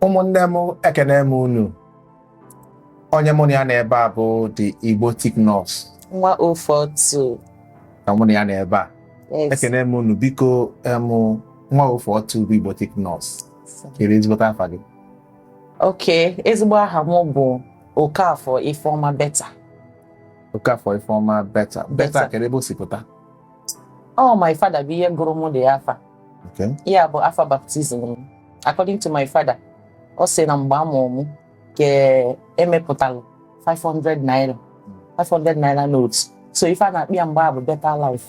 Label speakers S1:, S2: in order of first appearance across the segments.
S1: ụmụnne m ekene m unu onye mụ na ya na-ebe a bụ the Igbotic Nurse
S2: nwa 042
S1: ka mụ na ya na-ebe a
S2: yes
S1: ekene m unu biko nwa 042 bụ Igbotic Nurse kere ezigbo afa gị.
S2: okay ezigbo aha m bụ Okafor Ifeoma Beta.
S1: Okafor Ifeoma Beta kere ebe o si pụta?
S2: Oh, my father bụ ihe gụrụ m dị afa.
S1: Okay.
S2: Yeah, but after baptism, according to my father, ọ sị na mgbe amụrụ m ka emepụtara 500 naira notes. So if I na-akpị ya mgbe a bụ better life.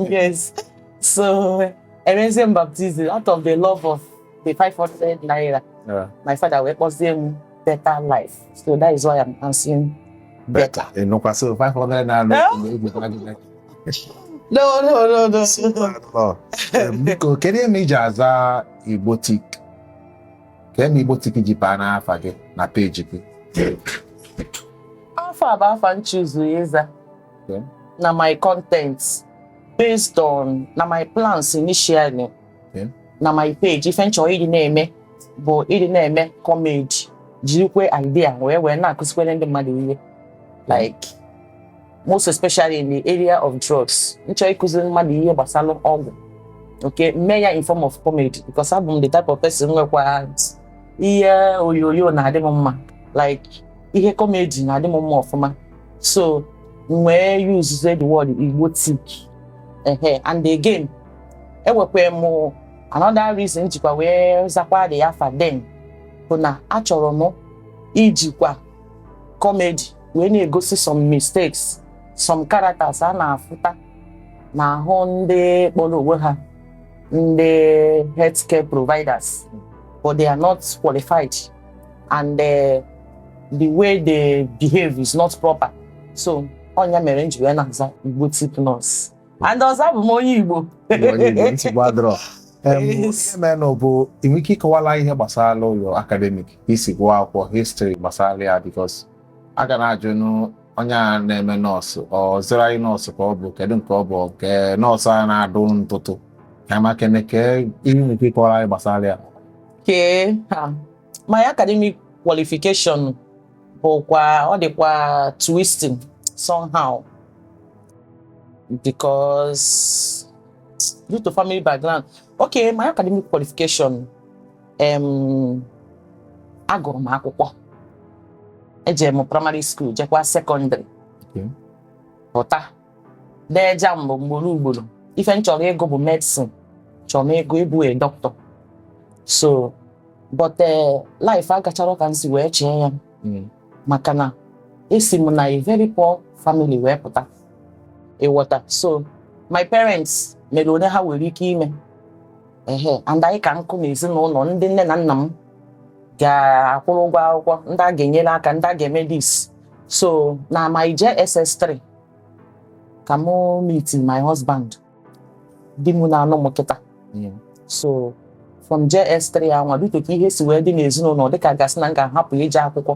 S2: Yes. So erasing baptism out of the love of the 500 naira.
S1: Yeah.
S2: My father wee kpọzie m better life. So that is why I'm answering better.
S1: Nnukwu so 500 naira notes.
S2: No.
S1: Biko kedu eme iji aza Igbotic? Ka eme Igbotic ji baa n'afa gị na peji gị?
S2: Afa bụ afa m choose ịza na my content based on na my plans initially na my page. Ife nchọ ịdị na-eme bụ ịdị na-eme comedy jirikwe idea wee na-akụzikwere ndị mmadụ ihe like most especially in the area of drugs. Nchọ ịkụziri mmadụ ihe gbasara ọgwụ. Okay, mee ya in form of comedy because abụ m the type of person nwekwa ihe oyoyo na-adị m mma like ihe comedy na-adị m mma ọfụma. So wee use the word Igbotic. And again ewekwe m another reason jikwa wee zakwa the afa then bụ na achọrọ m ijikwa comedy wee na-egosi some mistakes, some characters a na-afụta n'ahụ ndị kpọrọ onwe ha ndị healthcare providers, but they are not qualified and the way they behave is not proper. So onya mere nji wee na-aza Igbotic Nurse. And ọzọ abụ m onye Igbo.
S1: Menụ bụ inwe ike ịkọwala ihe gbasara ụlọ academic isi gụọ akwụkwọ history gbasara ya because a ga na-ajụ onye a na-eme nọọsụ ọ zụrụ anyị nọọsụ ka ọ bụ kedu nke ọ bụ nke nọọsụ a na-adụ ntụtụ ka makene ke ihe nwere ike ịkọwala anyị gbasara ya.
S2: My academic qualification bụkwa ọ dịkwa twisting somehow because due to family background. Okay, my academic qualification agụrụ m akwụkwọ eje m primary school jekwa secondary pụta dee jam ugboro ife m chọrọ ịgụ bụ medicine, chọrọ m ịgụ ịbụ a doctor. So but life agachara ka m si wee chee ya maka na esi m na a very poor family wee pụta ịghọta. So my parents mere onye ha nwere ike ime and anyị ka nkụ n'ezinụlọ ndị nne na nna m ga-akwụrụ ụgwọ akwụkwọ, ndị a ga-enyere aka, ndị a ga-eme this. So na my JSS3 ka m meet my husband, di m na-anụ m kịta. So from JS3 anwa dịka ka ihe si wee dị n'ezinụlọ dịka gasị na m ga-ahapụ ije akwụkwọ,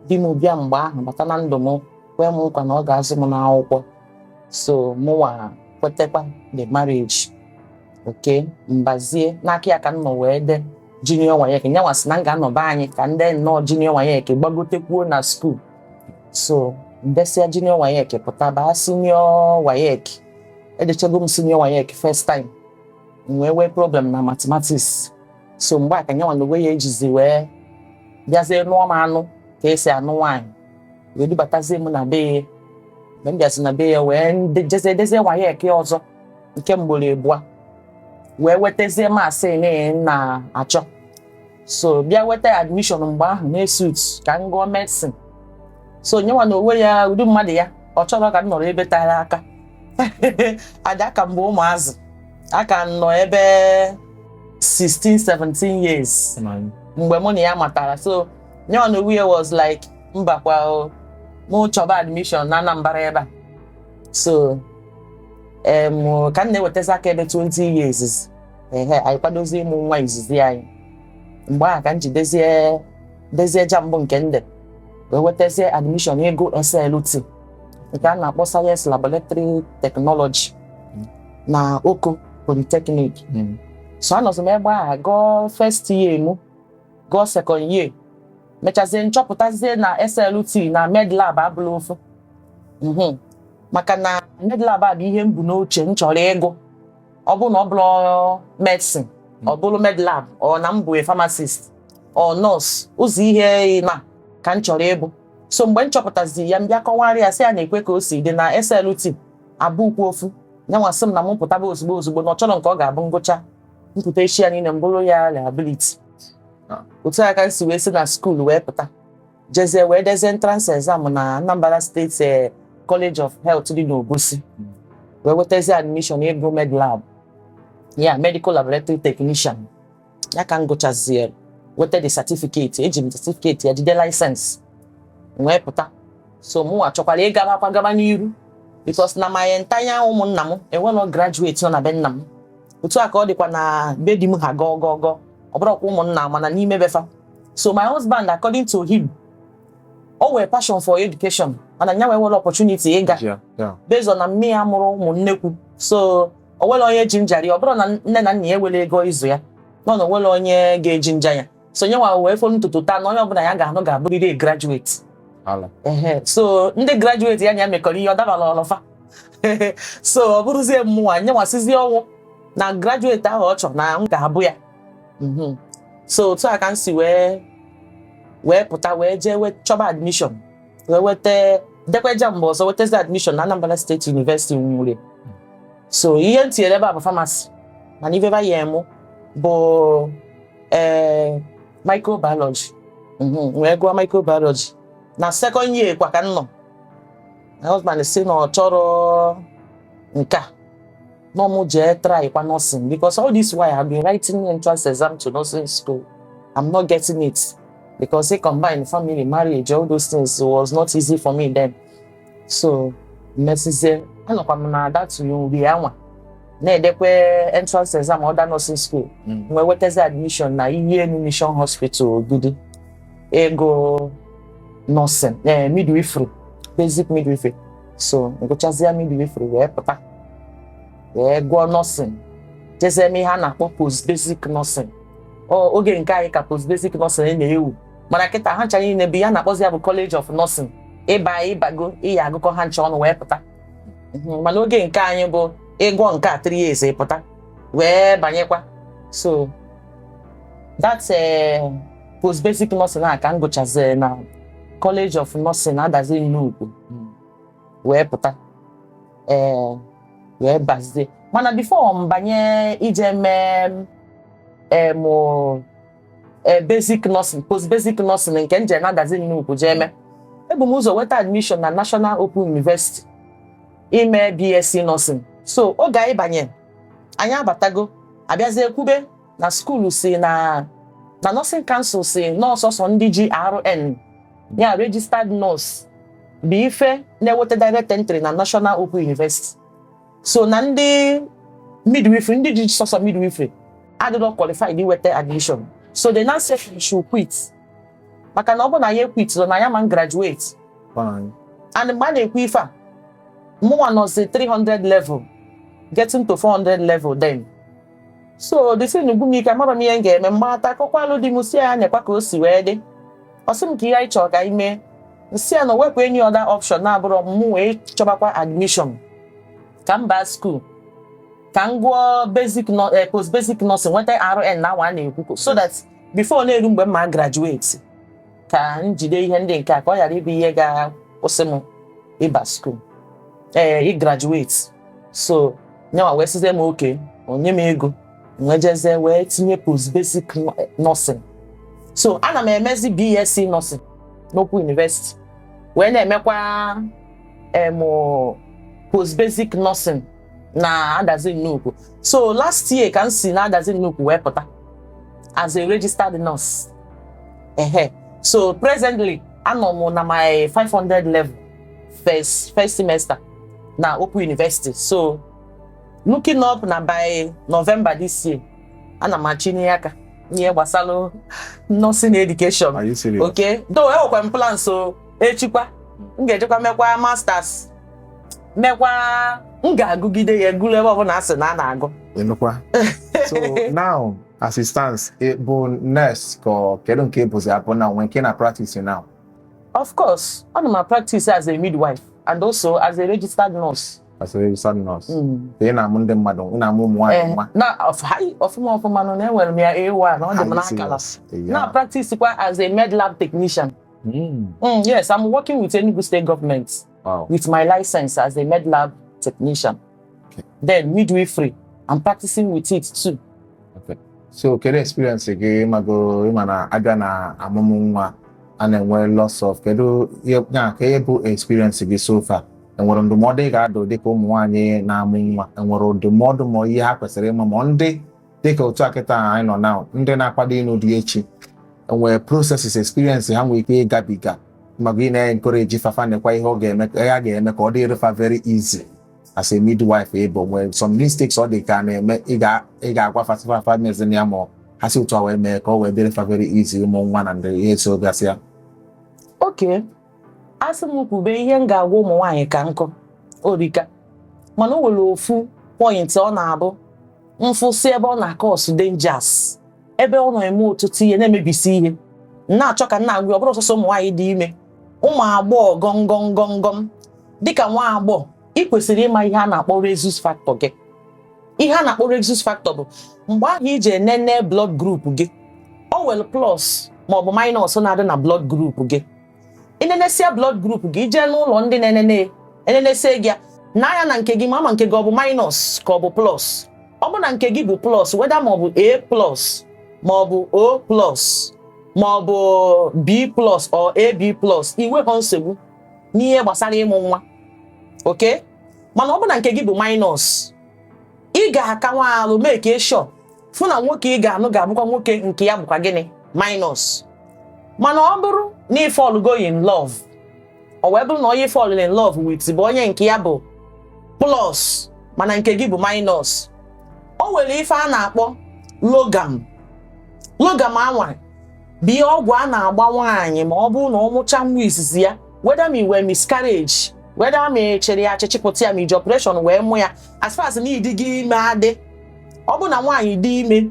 S2: di m bịa mgbe ahụ bata na ndụ m kwee m nkwa na ọ ga-azụ m n'akwụkwọ. So mụnwa kwetekwa the marriage. Okay, mbazie n'aka ya ka m nọ wee de junior WAEC. Nyanwa sị na m ga-anọba anyị ka ndị nnọọ junior WAEC gbagotekwuo na school. So ndesia junior WAEC pụta baa senior WAEC. Edechego m senior WAEC first time wee problem na mathematics. So mgbe a ka nyanwa na onwe ya ejizi wee bịazie nụọ m anụ ka esi anụ nwaanyị wee dubatazie m na be ya. Mgbe m bịazi na be ya wee dezie WAEC ọzọ nke mgboro abụọ wee wetazie masị na-achọ. So bịa weta admission mgbe ahụ na-esut ka m gụọ medicine. So nyewa na onwe ya ụdị mmadụ ya ọ chọrọ ka m nọrọ ebe tara aka ada ka mgbe ụmụazị aka nọ ebe 16-17 years mgbe mụ na ya matara. So nyewa na onwe ya was like mbakwa mụ chọba admission na Anambra ebe a. So ka m na-ewetazi aka ebe 20 years anyị kwadozie ịmụ nwa izizi anyị. Mgbe ahụ ka m ji dezie jambụ nke ndị wee wetazie admission ego SLT nke a na-akpọ Science Laboratory Technology na Oko Polytechnic. so anọzi m ebe a gụọ first year mụ gụọ second year mechazie nchọpụtazie na SLT na medlab abụla ofu maka na medlab a bụ ihe m bu n'uche m chọrọ ịgụ ọ bụ na ọ bụrụ medicine ọ bụrụ medlab ọ na m bụ a pharmacist ọ nurse ụzọ ihe na ka m chọrọ ịbụ so mgbe m chọpụtazi ya m bịa kọwarị ya sị ya na-ekwe ka o si dị na SLT abụkwa ofu nyanwasị m na m pụtaba ozugbo na ọ chọrọ nke ọ ga-abụ ngụcha mpụta echi ya niile mbụrụ ya reliability otu aka si wee si na skuul wee pụta jezie wee dezie entrance exam na Anambra State College of Health dị n'Obosi wee wetazie admission ịgụ medlab ya medical laboratory technician ya ka m gụchazie weta the certificate eji m certificate ya jide license wee pụta so mụ achọkwara ịgaba n'iru because na my entire ụmụnna m enwere graduate nọ na be nna m otu a ka ọ dịkwa na be di m ha gọgọgọ ọ bụrụkwa ụmụnna mana n'ime befa so my husband according to him o were passion for education mana nya nwere opportunity ịga based on na mme ya mụrụ ụmụnnekwu so o nwere onye ji njari ọ bụrụ na nne na nna ya ewere ego izu ya nọ na nwere onye ga-eji nja ya so nye nwa wee fọrọ ntutu taa na onye ọbụla ya ga-anụ ga-abụrịrị graduate so ndị graduate ya nya mekọrọ ihe ọ dabara ọlọfa so ọ bụrụzie mmụọ nye nwasịzie ọnwụ na graduate ahụ ọ chọrọ na m ga-abụ ya so otu a ka m si wee pụta wee jee chọba admission wee weta dekweja mgbe ọzọ wetezi admission na Anambra State University nwere so ihe m tinyere ebe a bụ pharmacy mana ife ya emu bụ microbiology wee gụọ microbiology na second year kwa ka m nọ my husband si na ọ chọrọ nke a no mu je try kwa nursing because all this while I've been writing entrance exam to nursing school. I'm not getting it because they combine family, marriage, all those things was not easy for me then. So, message I know na that you be anwa. Na edekwe entrance exam other nursing school. We wetezi admission na Iye Mission Hospital Gudi. Ego nursing, midwifery, basic midwifery. So, go chazia midwifery we papa. Go nursing. Jeze mi ha na-akpọ post basic nursing. Oge nke anyị ka post basic nursing na-ewu. Mana kịta ha ncha niile bi ya na-akpọzi ya bụ College of Nursing. Ịbago iya agụkọ ha ncha ọnụ wee pụta. Mana oge nke anyị bụ ịgwọ nke a 3 years pụta wee banyekwa. So that's post basic nursing a ka m gụchazi na College of Nursing adazi nnukwu wee pụta. Wee bazie mana before mbanye ije mee basic nursing post basic nursing nke nje na adazi nnukwu je eme ebu m ụzọ weta admission na National Open University ime BSc nursing so oge anyị banye anyị abatago abịazie kwube na school si na nursing council si nurse ọsọ ndị ji RN ya registered nurse bụ ife na-eweta direct entry na National Open University. So na ndị midwifery, ndị ji sọsọ midwifery adịrọ qualified iweta admission. So they now say you should quit. Maka na ọ bụ na ya quit so na ya man graduate. And mgbe a na-ekwu ife a mụnwa nọzi 300 level getting to 400 level then. So the thing ugbu m ike amara m ihe m ga-eme mgbata akọkwalụ dị m si ya nyekwa ka o si wee dị. Ọ sị m ka ihe anyị chọrọ ka ime nsị ya na wepụ any other option na-abụrụ mụ wee chọbakwa admission. Ka m baa school ka m gụọ basic post basic nursing nweta RN na awa na-ekwu so that before na-eru mgbe m ma graduate ka m jide ihe ndị nke a ka ọ ghara ịbụ ihe ga-kwụsị m ịba school graduate. So nyewa wee sizie m oke onye m ego wee jeze wee tinye post basic nursing. So ana m emezi BSc nursing n'Okwu University wee na-emekwa post basic nursing na adazi nnukwu. So last year ka m si na adazi nnukwu wee pụta as a registered nurse. So presently anọ m na my 500 level first semester na Open University. So looking up na by November this year ana m achị aka ihe gbasara nursing education.
S1: Are you serious?
S2: Okay, though enwekwa m plan so echikwa m ga-ejekwa mekwa masters mekwa m ga-agụgide ya egulu ebe ọbụla asị na a na-agụ.
S1: Ịnụkwa? So now, as it stands, bụ nurse ka kedu nke bụzi abụ na when can I practice now?
S2: Of course, I'm a practice as a midwife and also as a registered nurse.
S1: As a registered nurse. Na amụ ndị mmadụ, na amụ nwaanyị nwa.
S2: Na ọfụma nọ na-enwere m ya A1 na ọ dị m n'akala. Na practice kwa as a med lab technician. Yes, I'm working with Enugu State government with my license as a med lab technician. Okay. Then midwifery, I'm practicing with it too.
S1: Okay. So, kedu experience gị mago ịmana abịa na amụmụ nwa a na-enwe lots of kedu ya ka bụ experience gị so far? Enwere ndụmọdụ ị ga-adụ dịka ụmụ nwaanyị na-amụ nwa? Enwere ndụmọdụ ma ihe ha kwesịrị ịma ma ndị dịka otu akịta anyị nọ na ndị na-akwado ịnụ dị echi? Enwere processes experience ha nwere ike ịgabiga mago ị na-encourage fafa nekwa ihe ọ ga-eme ka ọ dịrị fa very easy as a midwife able when some mistakes or they can ị ga-agwa fafa mezin ya ma ha si otu a wee mee ka ọ wee dịrị fa very easy ụmụ nwa na ndị ihe so gasịa.
S2: Okay. Asị m kwube ihe m ga-agwa ụmụ nwaanyị ka nkụ orika mana o nwere ofu point ọ na-abụ mfụsị ebe ọ na-akọs dangers ebe ọ na-eme ọtụtụ ihe na-emebisi ihe na-achọ ka nna agwa ọ bụrụ ọsọsọ ụmụ nwaanyị dị ime ụmụ agbọghọ gọngọngọngọm dịka nwa agbọghọ ị kwesịrị ịma ihe a na-akpọ rhesus factor gị. Ihe a na-akpọ rhesus factor bụ mgbe ahụ iji enene blood group gị o nwere plus ma ọ bụ minus na-adị na blood group gị. Inenesia blood group gị jee n'ụlọ ndị enenesie gị n'anya na nke gị ma nke gị ọ bụ minus ka ọ bụ plus. Ọ bụ na nke gị bụ plus whether ma ọ bụ A plus ma ọ bụ O plus ma ọ bụ B plus or AB plus iwe ha nsogbu n'ihe gbasara ịmụ nwa. Okay? Mana ọ bụ na nke gị bụ minus ị ga-aka nwa alụ make sure fụ na nwoke ị ga-anụ ga-abụkwa nwoke nke ya bụkwa gịnị minus. Mana ọ bụrụ na ị fall go in love ọ wee bụrụ na onye fall in love with bụ onye nke ya bụ plus mana nke gị bụ minus o nwere ife a na-akpọ logam anwa bụ ihe ọgwụ a na-agba nwaanyị ma ọ bụrụ na ọ mụcha nwa izizi ya whether ma iwe miscarriage whether ma chere ya chịchịpụta ya ma iji operation wee mụ ya as far as na ịdị gị ime adị ọ bụ na nwaanyị dị ime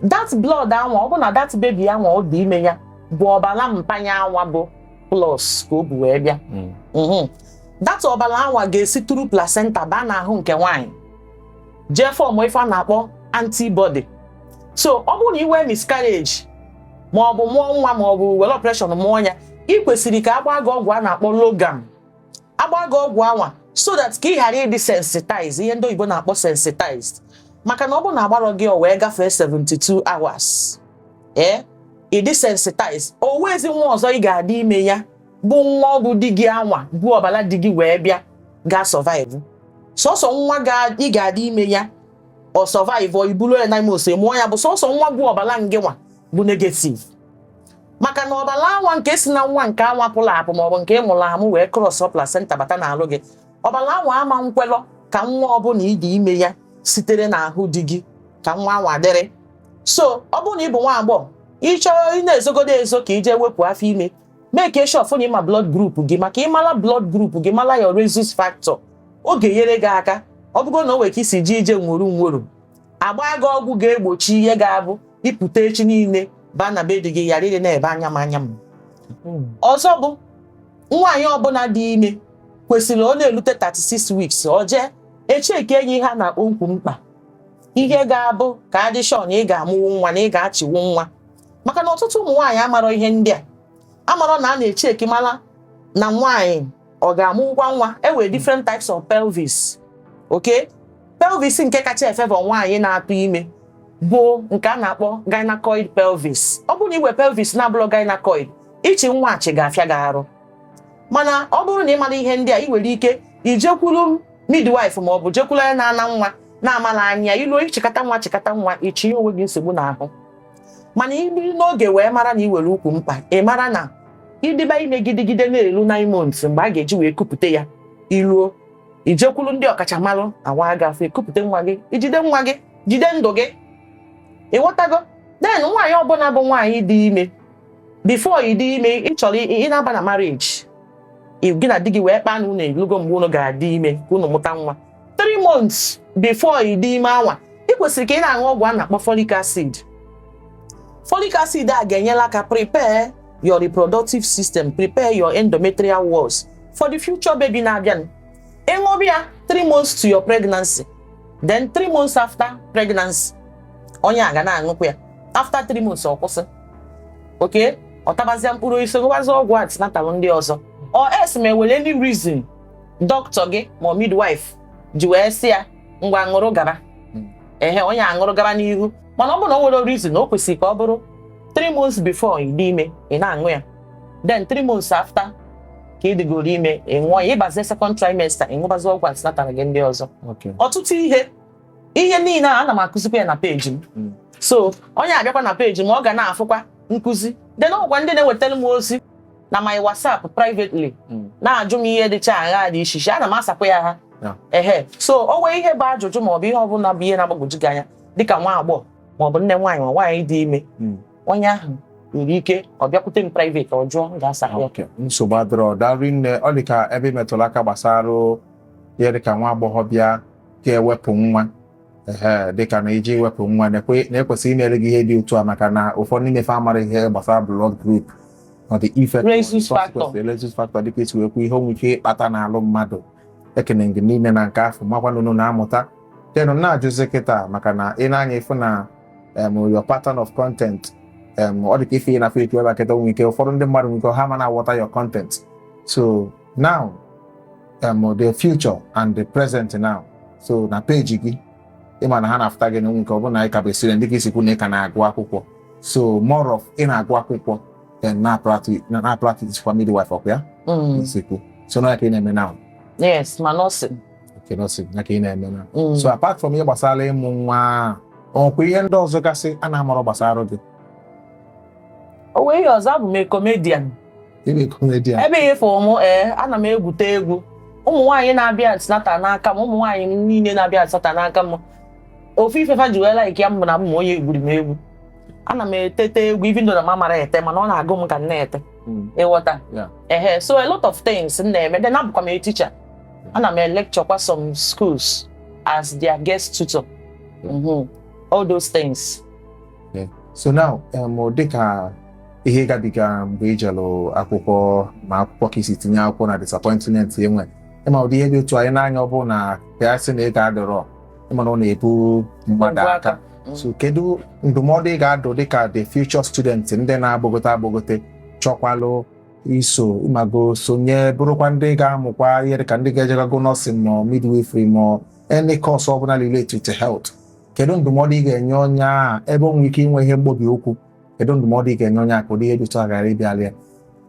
S2: that blood anwa ọ bụ na that baby anwa ọ dị ime ya bụ ọbara mpanye anwa bụ plus ka o bu wee bịa. That ọbara anwa ga-esi through placenta baa n'ahụ nke nwaanyị jee fọm ife a na-akpọ antibody. So ọ bụrụ na iwe miscarriage ma ọ bụ mụọ nwa ma ọ bụ were operation mụọ ya ị kwesịrị ka agba gị ọgwụ a na-akpọ logam agba gị ọgwụ anwa so that ka ị ghara ịdị sensitize ihe ndị oyibo na-akpọ sensitized maka na ọ bụ na agbarọ gị o wee gafee 72 hours ịdị sensitize o wezi nwa ọzọ ị ga-adị ime ya bụ nwa ọgwụ di gị anwa bụ ọbara di gị wee bịa ga survive sọsọ nwa ị ga-adị ime ya ọ survive ọ ibulu ya n'ime ose mụọ ya bụ sọsọ nwa bụ ọbara ngị nwa bụ negative maka na ọbara anwa nke si na nwa nke anwa pụrụ apụ maọbụ nke ịmụrụ amụ wee cross placenta bata n'alụ gị ọbara anwa ama nkwelọ ka nwa ọbụla ị dị ime ya sitere n'ahụ di gị ka nwa anwa dịrị. So ọ bụrụ na ị bụ nwa agbọghọ ị chọrọ ị na-ezogodo ezo ka ije wepụ afọ ime make sure fụ na ịma blood group gị maka ịmala blood group gị mala ya rhesus factor ọ ga-enyere gị aka ọ bụgo na o nwere ka isi ji ije nworo agba gị ọgwụ ga-egbochi ihe ga-abụ ịpụta echi niile baa na be di gị ghara ịdị na-ebe anya m. Ọzọ bụ nwaanyị ọbụla dị ime kwesịrị ọ na-elute 36 weeks ọ jee echeke enyi ha na okwu mkpa ihe ga-abụ ka adị sure na ị ga-amụwu nwa na ị ga-achịwu nwa maka na ọtụtụ ụmụ nwaanyị amarọ ihe ndị a amarọ na a na-echeki mara na nwaanyị ọ ga-amụkwa nwa enwere different types of pelvis. Okay? Pelvis nke kacha efevọ nwaanyị na-atụ ime bụ nke a na-akpọ gynecoid pelvis. Ọ bụrụ na iwe pelvis na-abụrụ gynecoid ichi nwa achị ga-afịa gị arụ mana ọ bụrụ na ị mara ihe ndị a ị nwere ike ijekwuru midwife ma ọ bụ jekwuru ya na-ana nwa na-amala anya ilu chịkata nwa ichi onwe gị nsogbu n'ahụ mana ibi n'oge wee mara na ị were ukwu mkpa ị mara na ịdịba ime gidigide na-elu 9 months mgbe a ga-eji wee kupụta ya iluo ijekwuru ndị ọkachamara awa gafe kupụta nwa gị ijide nwa gị jide ndụ gị ịghọtago. Then nwaanyị ọbụla bụ nwaanyị dị ime before ị dị ime ị chọrọ ị na-aba na marriage gị na di gị wee kpaa na unu elugo mgbe unu ga-adị ime ka unu mụta nwa 3 months before ị dị ime anwa ị kwesịrị ka ị na-aṅụ ọgwụ a na-akpọ folic acid. Folic acid a ga-enyela aka prepare your reproductive system, prepare your endometrial walls for the future baby na-abịa. Ịṅụrụ ya 3 months to your pregnancy, then 3 months after pregnancy onye a ga na-aṅụkwa ya. After 3 months ọ kwụsị. Okay? Ọ tabazia mkpụrụ isi ṅụbazi ọgwụ antinatal ndị ọzọ. Or else ma enwere any reason doctor gị ma midwife ji wee sị ya ngwa ṅụrụ gaba. Onye aṅụrụ gaba n'ihu. Mana ọ bụrụ na o nwere reason o kwesịrị ka ọ bụrụ 3 months before ị dị ime ị na-aṅụ ya. Then 3 months after ka ị dịgoro ime ị ṅụọ ya, ịbazie second trimester ị ṅụbazi ọgwụ antinatal gị ndị ọzọ. Ọtụtụ ihe niile ana m akụzikwa ya na peji m. So onye abịakwa na peji m ọ ga na-afụkwa nkụzi. Then ọgwa ndị na-ewetara m ozi na my WhatsApp privately na-ajụ m ihe dịcha agha dị iche iche, ana m asapụ ya ha. So o nwee ihe bụ ajụjụ ma ọ bụ ihe ọbụla bụ ihe na-agbagwoju gị anya dịka nwa agbọghọ ma ọ bụ nne nwaanyị ma nwaanyị dị ime, onye ahụ nwere ike ọ bịakwute m private ọ jụọ ga-asa ya.
S1: Nsogbu adịrọ darị nne, ọ dị ka ebe metụrụ aka gbasara ihe dịka nwa agbọghọ bịa ga-ewepụ nwa dịka na iji ewepụ nwa na-ekwesịghị imere gị ihe dị otu a maka na ụfọdụ n'ime fa amara ihe gbasara blood group or the effect rhesus factor dịka esi wekwu ihe onwe ike ịkpata n'alụ mmadụ. Ekene gị niile na nke afọ makwanụnụ na-amụta tenụ na-ajụzi kịta maka na ị na-anya ịfụ na your pattern of content ọ dị ka ife na Facebook ebe akịta onwe ike ụfọdụ ndị mmadụ nwere ike ha ma na-aghọta your content. So now the future and the present now, so na peji gị ịma na ha na-afụta gị n'onwe nke ọ bụrụ na ị ka bụ student dịka isikwu na ị ka na-agụ akwụkwọ, so more of ị na-agụ akwụkwọ then na practice for midwife ọkụ ya isikwu. So na ka ị na-eme now.
S2: Yes, ma nursing.
S1: Okay, nursing na ka ị na-eme now. So apart from ihe gbasara ịmụ nwa, ọkwa ihe ndị ọzọ gasị a na-amụrụ gbasara gị?
S2: O nwee ihe ọzọ, abụ m comedian.
S1: Ebe comedian.
S2: Ebe ihe fọ mụ ana m egwute egwu. Ụmụ nwaanyị na-abịa antinatal n'aka m, ụmụ nwaanyị niile na-abịa antinatal n'aka m. Ofu ifefa ji wee like ya mbụ na m onye egwuri m egwu. Ana m etete egwu even though na m mara ete mana ọ na-agụ m ka m na-ete. Ịghọta? So a lot of things m na-eme. Then abụkwa m a teacher. Ana m lecture kwa some schools as their guest tutor. All those things.
S1: So now dịka ihe gabiga mgbe ijelụ akwụkwọ ma akwụkwọ ka isi tinye akwụkwọ na disappointment enwe ịma ụdị ihe dị otu anyị n'anya ọ bụ na ya sị na ị ga-adọrọ ịma na ọ na-ebu mmadụ aka. So kedu ndụmọdụ ị ga-adụ dịka the future student ndị na-agbagote chọkwalụ iso ịmago sonye bụrụkwa ndị ga-amụkwa ihe dịka ndị ga-ejegago nursing ma midwifery ma any course ọbụla related to health? Kedu ndụmọdụ ị ga-enye onye a ebe o nwere ike inwe ihe mgbobi okwu? Kedu ndụmọdụ ị ga-enye onye a ka ụdị ihe dị otu a ghara ịbịalịa?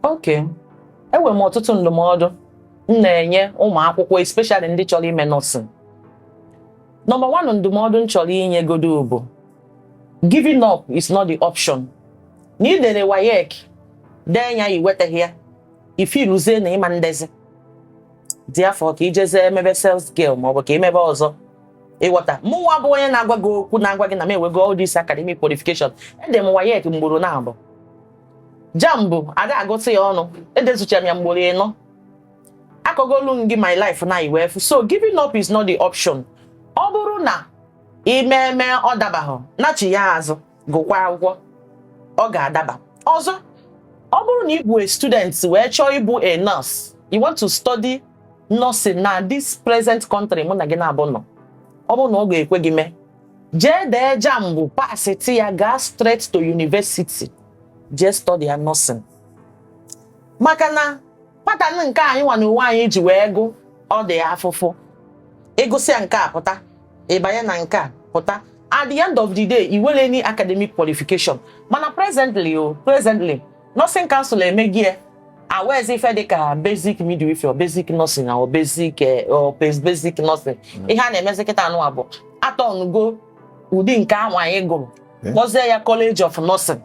S2: Okay, enwere m ọtụtụ ndụmọdụ m na-enye ụmụ akwụkwọ especially ndị chọrọ ime nursing. Number 1 ndụmọdụ m chọrọ inye godo bụ giving up is not the option. Na idere WAEC dee ya iwetaghị ya ifiluzie na ịma ndezi dị afọ ka ijeze emebe sales girl maọbụ ka emebe ọzọ. Ịghọta, mụnwa bụ onye na-agwa gị okwu na-agwa gị na m enwego all this academic qualification. Ede m WAEC mgboro na-abụ JAMB ada agụta ya ọnụ, edezuchara m ya mgboro 4. Akọgolu m gị my life na iwefu. So giving up is not the option. Ọ bụrụ na imeme ọ dabahụ nachi ya azụ gụkwa akwụkwọ ọ ga-adaba ọzọ. Ọ bụrụ na ị bụ a student wee chọọ ịbụ a nurse, you want to study nursing na this present country mụ na gị na-abụ nọ, ọ bụrụ na ọ ga-ekwe gị mee, jee dee JAMB pasiti ya, gaa straight to university jee study ya nursing. Maka na pattern nke anyị nwa na uwe anyị ji wee gụ ọ dị afụfụ. Ịgụsịa nke a pụta, ịbanye na nke a pụta. At the end of the day, you will any academic qualification. Mana presently, nursing council emegi awezi ife dịka basic midwifery or basic nursing or basic nursing. Ihe a na-emezi kịta anụ abụ atọnugo ụdị nke ahụ anyị gụrụ kpọzie ya college of nursing.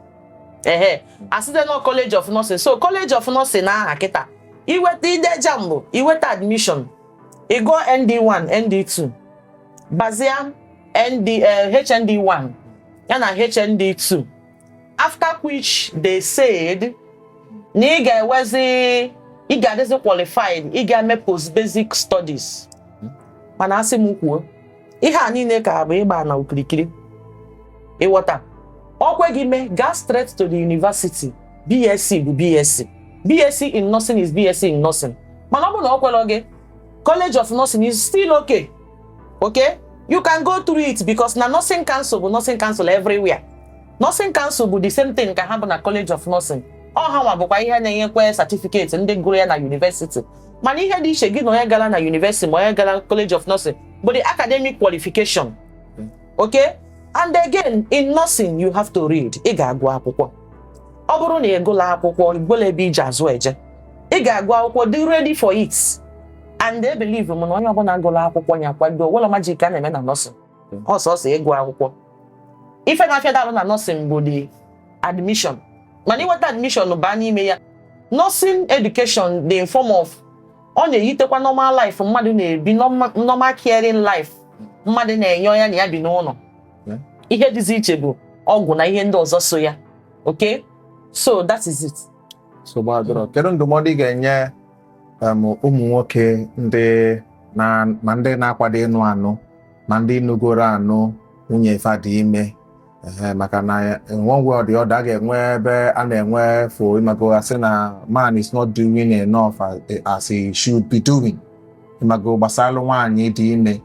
S2: Aside na college of nursing. So college of nursing aha kịta iweta ide JAMB, iweta admission, ịgo ND1 ND2 bazia HND1 yana HND2, after which they said na ị ga-adịzi qualified ị ga-eme post basic studies. Mana asị m kwuo ihe a niile ka bụ ịgba na okirikiri ịghọta ọkwe gị mee gaa straight to the university. BSc bụ BSc. BSc in nursing is BSc in nursing. Mana ọ bụ na ọ kwere gị College of Nursing is still okay. Okay? You can go through it because na nursing council bụ nursing council everywhere. Nursing council bụ the same thing ka ha bụ na College of Nursing. Ọ ha nwa bụkwa ihe na-enyekwa certificate ndị gụrụ ya na university. Mana ihe dị iche gị na onye gara na university ma onye gara College of Nursing bụ the academic qualification. Okay? And again, in nursing, you have to read. Ị ga-agụ akwụkwọ. Ọ bụrụ na ị gụla akwụkwọ, ịgụla ebe ije azụ eje. Ị ga-agụ akwụkwọ, dị ready for it. And they believe na onye ọbụla gụla akwụkwọ ya kwado wala magic a na-eme na nursing. Ọsọsọ ịgụ akwụkwọ. Ife na-afịa dalụ na nursing bụ the admission. Mana ịnweta admission baa n'ime ya. Nursing education dị in form of ọ na-eyitekwa normal life mmadụ na-ebi normal caring life mmadụ na-enye ya na ya bi n'ụlọ. Ihe dịzi iche bụ ọgwụ na ihe ndị ọzọ so ya. Okay? So that is it.
S1: So gbadoro kedu ndụmọdụ ị ga-enye ụmụ nwoke ndị ma ndị na-akwado ịnụ anụ ma ndị nugoro anụ nwunye ife dị ime maka na one way or the other a ga-enwe ebe a na-enwe fo ịmago asị na man is not doing enough as he should be doing. Ịmago gbasara nwaanyị dị ime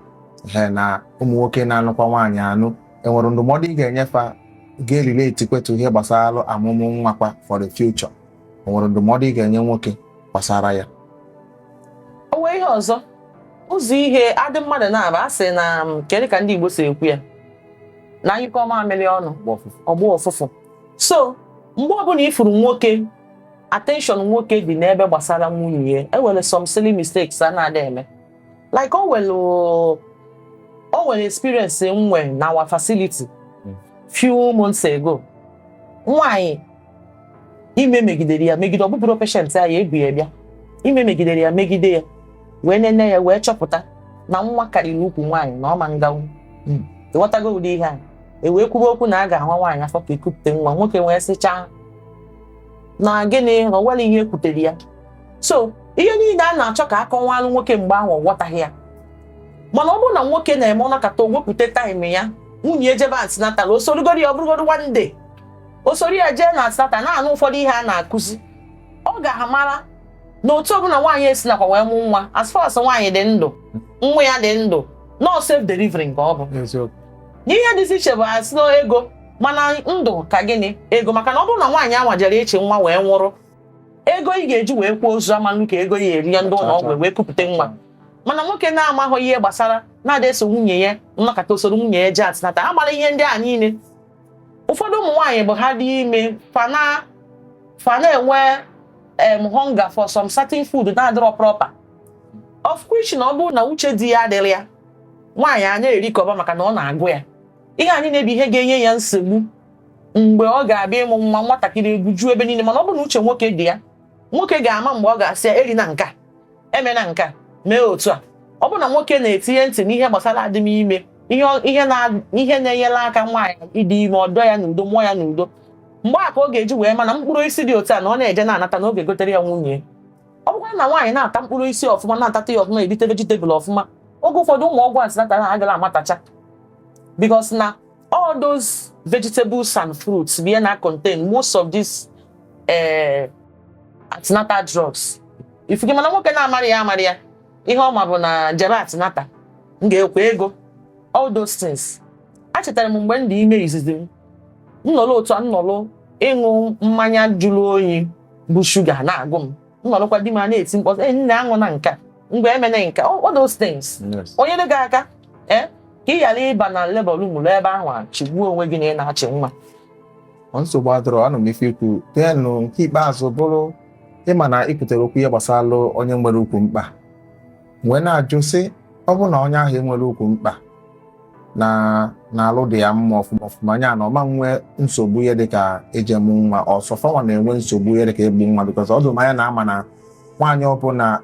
S1: na ụmụ nwoke na-anụkwa nwaanyị anụ enwere ndụmọdụ ị ga-enyefa ga-relate kwetu ihe gbasara amụmụ nwakwa for the future. Enwere ndụmọdụ ị ga-enye nwoke gbasara ya.
S2: O nwee ihe ọzọ ụzọ ihe adị mmadụ na-aba asị na kedu ka ndị Igbo si ekwu ya na anyịkọ mamịrị ọnụ ọgbọ ọfụfụ. So mgbe ọbụla ifuru nwoke attention nwoke dị n'ebe gbasara nwunye ya enwere some silly mistakes a na-ada eme like o nwere experience nwe na our facility few months ago. Nwaanyị ime megidere ya megide ọbụbụrụ patient ya ebu ya bịa ime megidere ya megide ya wee nene ya wee chọpụta na nwa karịrị ukwu nwaanyị na ọma ngawu. Ịghọtago ụdị ihe a wee kwuba okwu na a ga-ahwa nwaanyị afọ ka ekupụte nwa nwoke wee sịchaa na gịnị na ọwara ihe ekwutere ya. So ihe niile a na-achọ ka akọwalụ nwoke mgbe ahụ ọ ghọtaghị ya. Mana ọ bụrụ na nwoke na-eme ọnakata wepụta taịm ya nwunye ejebe antinatal o sorugoro ya ọ bụrụgodo one day o soro ya jee na antinatal na-anụ ụfọdụ ihe a na-akụzi ọ ga-amara na otu ọbụla nwaanyị esi nakwa wee mụ nwa as far as nwaanyị dị ndụ nwa ya dị ndụ no self delivering ka ọ bụ. N'ihe dịzi iche bụ asị na ego mana ndụ ka gịnị ego maka na ọ bụrụ na nwaanyị anwajere eche nwa wee nwụrụ ego ị ga-eji wee kwuo ozu amanụ ka ego ya eri ya ndị ụlọ ọgwụ wee kupụta nwa. Mana nwoke na-amaghị ihe gbasara na-ada eso nwunye ya nnọkọta usoro nwunye ya jee antinatal amara ihe ndị a niile. Ụfọdụ ụmụ nwaanyị bụ ha dị ime fana enwe hunger for some certain food na-adịrọ proper of which na ọ bụrụ na uche di ya adịrị ya nwaanyị a na-erikọba maka na ọ na-agụ ya. Ihe anyị na-ebi ihe ga-enye ya nsogbu mgbe ọ ga-abịa ịmụ nwa nwatakịrị eguju ebe niile. Mana ọ bụrụ na uche nwoke dị ya nwoke ga-ama mgbe ọ ga-asị ya eri na nka eme na nka mee otu a. Ọ bụrụ na nwoke na-etinye ntị n'ihe gbasara adịm ime ihe na-enyere aka nwaanyị ịdị ime ọdọ ya n'udo mụọ ya n'udo mgbe a ka ọ ga-eji wee mana mkpụrụ isi dị otu a na ọ na-eje na-anata n'oge gotere ya nwunye. Ọ bụkwa na nwaanyị na-ata mkpụrụ isi ọfụma na-atata ya ọfụma ebite vegetable ọfụma oge ụfọdụ ụmụ ọgwụ antinatal ha agala amatacha because na all those vegetables and fruits be na contain most of these antinatal drugs. Ifuge mana nwoke na-amarị ya ihe ọma bụ na jebe antinatal m ga-ekwe ego all those things. Achetara m mgbe m dị ime izizi m nnọrọ otu a nnọrọ ịṅụ mmanya jụrụ oyi bụ shuga na-agụ m nnọrọkwa di m a na-eti mkpọtụ nne aṅụ na nka mgbe emene nka all those things. Onye dị gị aka ka ị ghara ịba na lebel ụmụrụ ebe ahụ a chigbuo onwe gị na ị na-achị nwa.
S1: Nsogbu adịrọ anụ m ife ikwu tenụ nke ikpeazụ bụrụ ịma na ikwutere okwu ihe gbasara onye nwere ukwu mkpa wee na-ajụ sị ọ bụ na onye ahụ enwere ukwu mkpa na alụ dị ya mma ọfụma anya na ọma nwee nsogbu ihe dịka ejemụ nwa ọsọfanwa na-enwe nsogbu ihe dịka egbu nwa bikọs ọ dụm anya na ama na nwaanyị ọbụla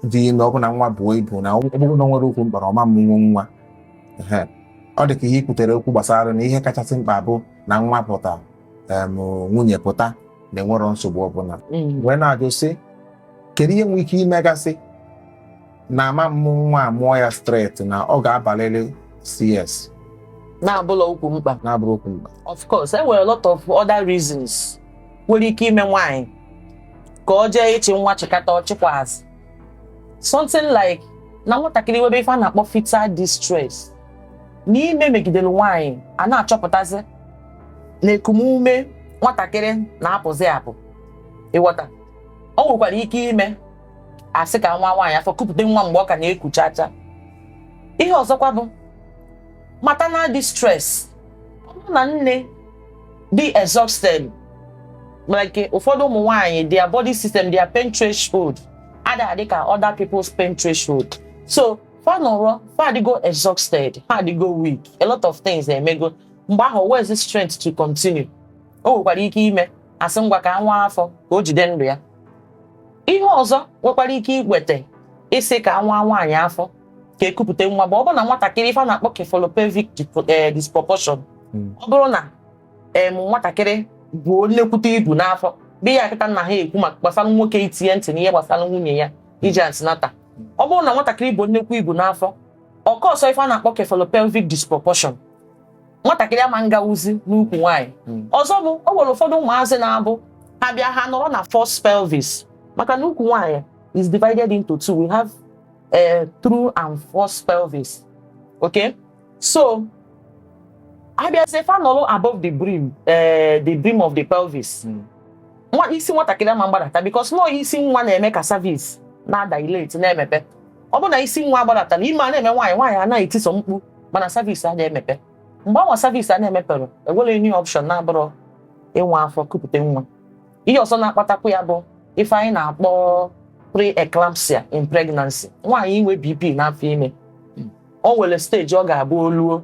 S1: dị ime ọbụla nwa bụ ibu na ọbụrụ na nwere ukwu mkpa na ọma mmụnwe nwa. Ọ dịka ihe ikwutere okwu gbasara na ihe kachasị mkpa bụ na nwa pụta nwunye pụta na enwero nsogbu ọbụla wee na-ajụ sị kedu ihe nwee ike imegasị na ama mmụ nwa amụọ ya straight na ọ ga-abalịrị CS
S2: na-abụla okwu mkpa.
S1: na-abụrụ okwu mkpa.
S2: Of course, there were a lot of other reasons nwere ike ime nwaanyị ka ọ jee ịchị nwa chịkata ọchịkwazị. Something like na nwatakịrị webe ife a na-akpọ fetal distress n'ime megidere nwaanyị a na-achọpụtazi na ekumume nwatakịrị na-apụzi apụ. Ịghọta, o nwekwara ike ime asị ka nwa nwaanyị afọ kupụta nwa mgbe ọ ka na-ekuchacha. Ihe ọzọkwa bụ maternal distress. Ọ bụrụ na nne dị exhausted, like ụfọdụ ụmụ nwaanyị, their body system, their pain threshold adịghị ka other people's pain threshold. So fa nọrọ, fa adịgo exhausted, ha adịgo weak, a lot of things emego. Mgbe ahụ, where is the strength to continue? O nwekwara ike ime asị ngwa ka nwa afọ ka o jide ndụ ya. Ihe ọzọ nwekwara ike igwete isi ka nwa nwaanyị afọ ka ekupụta nwa bụ ọ bụrụ na nwatakịrị ife a na-akpọ cephalopelvic disproportion. Ọ bụrụ na nwatakịrị bụ nnekwute ibu n'afọ, be ya kịta na ha ekwu maka gbasara nwoke itinye ntị n'ihe gbasara nwunye ya iji antinata. Ọ bụrụ na nwatakịrị bụ nnekwu ibu n'afọ, ọkọ ọsọ ife a na-akpọ cephalopelvic disproportion, nwatakịrị ama ngawuzi n'ukwu nwaanyị. Ọzọ bụ o nwere ụfọdụ ụmụazị na-abụ ha bịa ha nọrọ na first pelvis, maka na ukwu nwaanyị is divided into two. We have through and first pelvis. Okay, so abịa sị fa nọrọ above the brim of the pelvis. Isi nwatakịrị ama mgbadata because no isi nwa na-eme ka cervix na-dilate na-emepe. Ọ bụ na isi nwa gbadata na ime a na-eme nwaanyị anaghị etiso mkpu mana cervix a na-emepe. Mgbe anwa cervix a na-emepere, enwere any option na-abụrụ ịnwa afọ kupụta nwa. Ihe ọzọ na-akpatakwa ya bụ ife anyị na-akpọ pre-eclampsia in pregnancy. Nwaanyị inwe BP n'afọ ime, o nwere stage ọ ga-abụ oluo.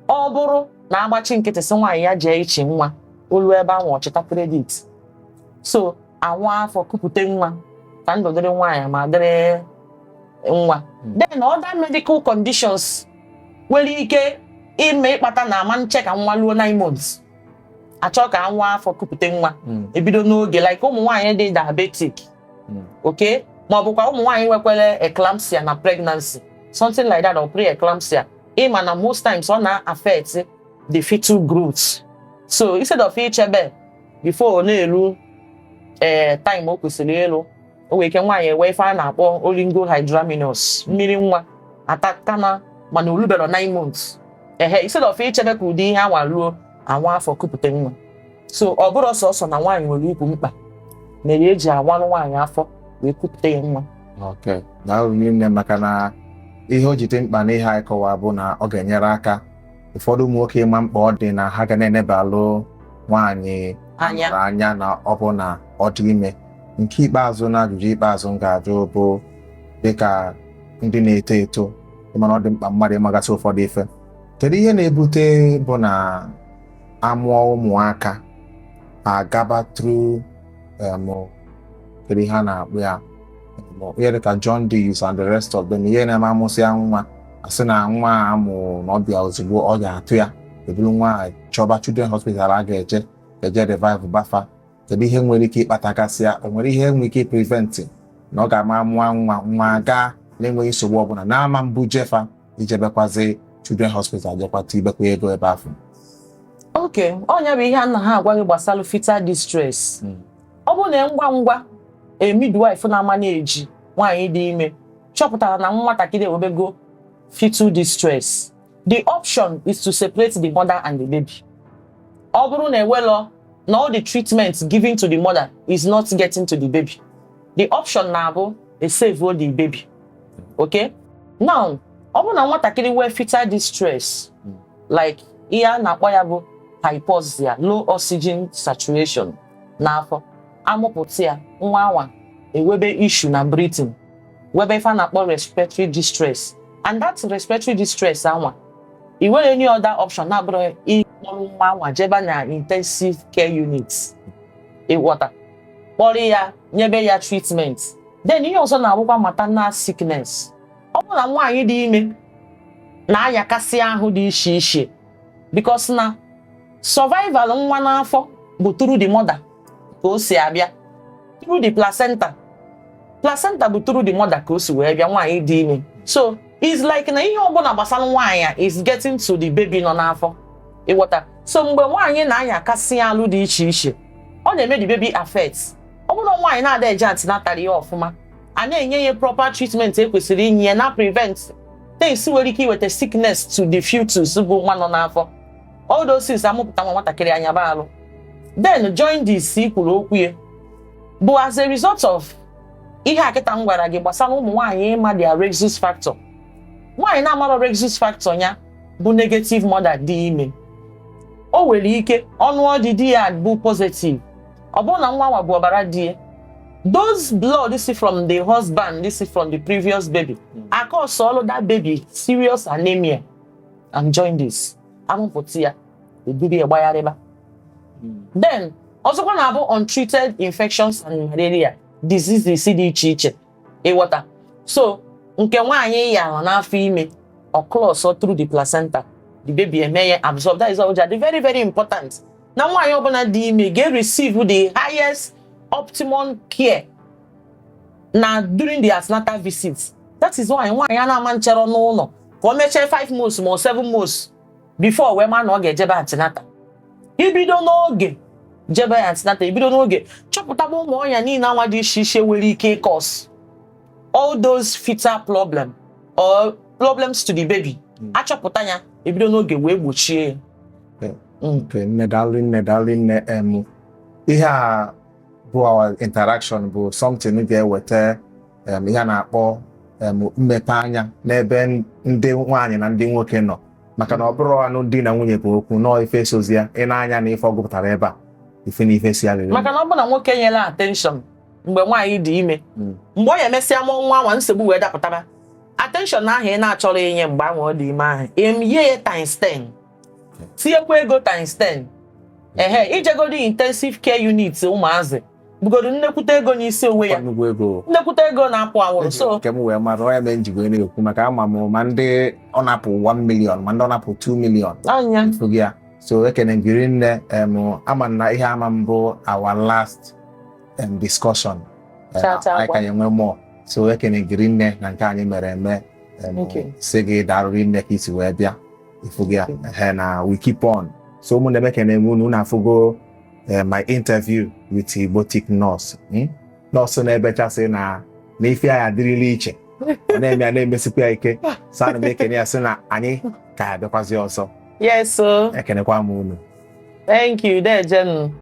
S2: Ọ bụrụ na agbachi nkịtị sị nwaanyị ya jee ichi nwa, olu ebe ahụ ọchịta credit. So anwa afọ kupụta nwa ka ndụ dịrị nwaanyị ma dịrị nwa. Then other medical conditions nwere ike ime ịkpata na ama nche ka nwa luo 9 months. Achọ ka nwa afọ kupụta nwa ebido n'oge, like ụmụ nwaanyị dị diabetic. Okay, ma ọ bụkwa ụmụ nwaanyị nwekwara eclampsia na pregnancy, something like that, or pre-eclampsia. Ịma na most times ọ na-affect the fetal growth. So instead of ichebe before ọ na-eru time o kwesịrị ịlụ, o nwere ike nwaanyị enwe ife a na-akpọ oligohydramnios, mmiri nwa atakana mana olubero 9 months. Instead of ichebe ka ụdị ihe anwa ruo anwa afọ kupụta nwa. So ọ bụrụ sọsọ na nwaanyị nwere ikwu mkpa mere eji awanụ nwaanyị afọ wee kupụta ya nwa.
S1: Okay, daalụ nne, maka na ihe o jide mkpa n'ihe anyị kọwa bụ na ọ ga-enyere aka ụfọdụ ụmụ nwoke ịma mkpa ọ dị na ha ga na-enebalụ nwaanyị anya na ọ bụ na ọ dị ime. Nke ikpeazụ na ajụjụ ikpeazụ m ga-ajụ bụ dịka ndị na-eto eto, ịmana ọ dị mkpa mmadụ ịmagasị ụfọdụ ife. Kedu ihe na-ebute bụ na amụọ ụmụaka agaba through kedu ihe a na-akpụ ya, ihe dịka jaundice and the rest of them, ihe na-eme amụsịa nwa asị na nwa amụ na ọbịa ozugbo ọ ga-atụ ya, ebulu nwa chọba children hospital a ga-eje revive bafa. Kedu ihe nwere ike ịkpatagasị ya? O nwere ihe nwere ike prevent na ọ ga-ama amụọ nwa gaa na-enweghị nsogbu ọbụla na-ama mbụ jefa ijebekwazi children hospital jekwata ibekwa ego ebe afọ?
S2: Okay, onye bụ ihe a na ha agwaghị gbasara fetal distress. Ọ bụ na ngwa midwife na-ama na-eji nwaanyị dị ime chọpụtara na nwatakịrị ewebego fetal distress, the option is to separate the mother and the baby. Ọ bụrụ na ewelo na all the treatment given to the mother is not getting to the baby, the option na-abụ save the baby. Okay, now ọ bụrụ na nwatakịrị nwee fetal distress, like ihe a na-akpọ ya bụ hypoxia, low oxygen saturation n'afọ, amụpụta ya nwa anwa ewebe issue na breathing, webe ife a na-akpọ respiratory distress, and that respiratory distress anwa i nwere any other option na-abụrụ ịkpọrọ nwa anwa jebe na intensive care units, ịghọta, kpọrọ ya nyebe ya treatment. Then ihe ọzọ na-abụkwa maternal sickness. Ọ bụrụ na nwaanyị dị ime na-ayakasị ahụ dị iche iche because na survival nwa n'afọ bụ through the mother ka o si abịa, through the placenta bụ through the mother ka o si wee bịa nwaanyị dị ime. So It's like na ihe ọbụla gbasara nwaanyị is getting to the baby nọ n'afọ. Ịghọta? So mgbe nwaanyị na-anya kasị alụ dị iche iche, ọ na-eme the baby affect. Ọ bụrụ nwaanyị na-ada eje antenatal ya ọfụma, a na-enye ya proper treatment ekwesịrị inye ya na prevent things nwere ike iweta sickness to the fetus bụ nwa nọ n'afọ. All those things amụpụta nwa nwatakịrị anya baalụ. Then join this kwuru okwu ya bụ as a result of ihe akịta m gwara gị gbasara ụmụ nwaanyị ịma their rhesus factor. Nwaanyị na-amara rhesus factor ya bụ negative mother dị ime. O nwere ike ọnụọdịdị ya bụ positive. Ọ bụrụ na nwa nwa bụ ọbara dị ya, those blood this is from the husband, this is from the previous baby, cause all of that baby serious anemia and join this. Amụpụta ya, the baby agbagharịba. Then ọzọkwa na-abụ untreated infections and malaria diseases dị iche iche. Ịghọta? So nke nwaanyị ya nọ n'afọ ime or close or through the placenta, the baby may absorb. That is all very, very important. Na nwaanyị ọbụla dị ime ga-receive the highest optimum care na during the antenatal visits. That is why nwaanyị a na-ama nchere n'ụlọ ka o mechie 5 months ma 7 months before wee ma na ọ ga-ejebe antenatal. Ibido n'oge jebe antenatal, ibido n'oge chọpụtaba ụmụ ọnya niile anwa dị iche iche nwere ike cause all those fetal problem or problems to the baby. Achọpụta ya ebido n'oge wee gbochie ya.
S1: Okay, nedalin ihe a bụ our interaction bụ something ga-eweta ihe a na-akpọ mmepe anya n'ebe ndị nwaanyị na ndị nwoke nọ, maka na ọ bụrụ anụ di na nwunye bụ okwu nọọ ife sozi ya ị na-anya na ife ọ gụpụtara ebe a ife na ife si alịrị.
S2: Maka na ọ bụ na nwoke nyere attention mgbe nwaanyị dị ime, mgbe ọ ya emesịa mụọ nwa nwa nsogbu wee dapụtaba, attention ahụ ị na-achọrọ inye mgbe ahụ ọ dị ime ahụ emie ya times 10, tinyekwa ego times 10. Ijegodi intensive care unit ụmụazị bugodo nnekwute ego n'isi onwe ya, nnekwute ego na-apụ awụrụ. So
S1: nke m wee mara onye mee njigwe na-ekwu maka ama m ma ndị ọ na-apụ 1 million ma ndị ọ na-apụ 2 million
S2: anya.
S1: So ekene ngiri nne ama na ihe ama mbụ our last discussion anyị ka enwe more. So ekene ngiri nne na nke anyị mere eme sị gị darụrị nne ka isi wee bịa ifugia na we keep on. So ụmụ na-eme kene unu na-afụgo my interview with Igbotic Nurse. Nọọsụ na-ebechasị na ife ya adịrịla iche, ọ na-eme ya na-emesikwa ya ike. So ana m ekene ya sị na anyị ka ya bịakwazi ọzọ.
S2: Yes, sir.
S1: Ekenekwa m unu.
S2: Thank you, Dejen.